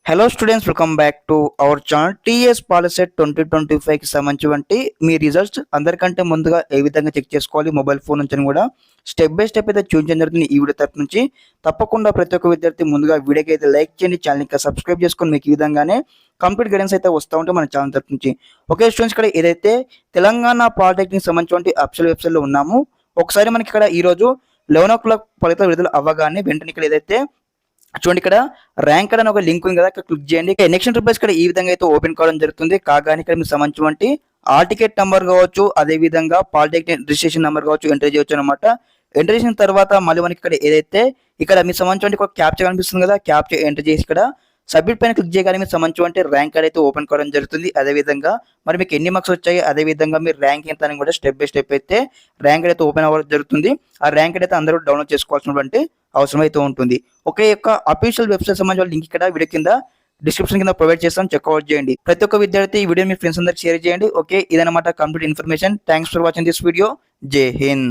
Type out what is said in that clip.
Hello students, welcome back to our channel. TS POLYCET 2025కి సంబంధించి మీ రిజల్ట్స్ అందరికంటే ముందుగా ఏ విధంగా చెక్ చేసుకోవాలి మొబైల్ ఫోన్ నుంచి కూడా స్టెప్ బై స్టెప్ అయితే చూపించడం జరుగుతుంది ఈ వీడియో తరపు నుంచి. తప్పకుండా ప్రతి ఒక్క విద్యార్థి ముందుగా వీడియోకి అయితే లైక్ చేయండి, ఛానల్ ఇంకా సబ్స్క్రైబ్ చేసుకొని మీకు ఈ విధంగానే కంప్లీట్ గైడెన్స్ అయితే వస్తూ ఉంటే మన ఛానల్ తరపు నుంచి. ఓకే స్టూడెంట్స్, ఇక్కడ ఏదైతే తెలంగాణ పాలిటెక్నిక్ సంబంధించి అఫీషియల్ వెబ్సైట్లో ఉన్నాము. ఒకసారి మనకి ఇక్కడ ఈరోజు 11 o'clock ఫలితాలు విడుదల అవ్వగానే వెంటనే ఇక్కడ ఏదైతే చూడండి, ఇక్కడ ర్యాంక్ అని ఒక లింక్ ఉంది కదా, ఇక్కడ క్లిక్ చేయండి. నెక్స్ట్ ఇంటర్ఫేస్ ఇక్కడ ఈ విధంగా అయితే ఓపెన్ కావడం జరుగుతుంది. కాగానే ఇక్కడ మీకు సంబంధించి ఆల్ టికెట్ నెంబర్ కావచ్చు, అదే విధంగా పాలిటెక్నిక్ రిజిస్ట్రేషన్ నెంబర్ కావచ్చు ఎంటర్ చేయవచ్చు అనమాట. ఎంటర్ చేసిన తర్వాత మళ్ళీ మనకి ఇక్కడ ఏదైతే ఇక్కడ మీకు సంబంధించి ఒక క్యాప్చర్ కనిపిస్తుంది కదా, క్యాప్చర్ ఎంటర్ చేసి ఇక్కడ సబ్మిట్ పైన క్లిక్ చేయగానే మీకు సంబంధించి ర్యాంక్ కార్డ్ అయితే ఓపెన్ కావడం జరుగుతుంది. అదేవిధంగా మరి మీకు ఎన్ని మార్క్స్ వచ్చాయి, అదేవిధంగా మీరు ర్యాంక్ ఎంత అని కూడా స్టెప్ బై స్టెప్ అయితే ర్యాంక్ కార్డ్ అయితే ఓపెన్ అవ్వడం జరుగుతుంది. ఆ ర్యాంక్ కార్డ్ అయితే అందరూ డౌన్లోడ్ చేసుకోవాల్సినటువంటి అవసరం అయితే ఉంటుంది. ఒకే యొక్క అఫీషియల్ వెబ్సైట్ సంబంధించిన లింక్ ఇక్కడ వీడియో కింద డిస్క్రిప్షన్ కింద ప్రొవైడ్ చేస్తాం, చెక్అవుట్ చేయండి. ప్రతి ఒక్క విద్యార్థి ఈ వీడియో మీ ఫ్రెండ్స్ అందరికి షేర్ చేయండి. ఓకే, ఇదన్నమాట complete information. Thanks for watching this video. జై హింద్.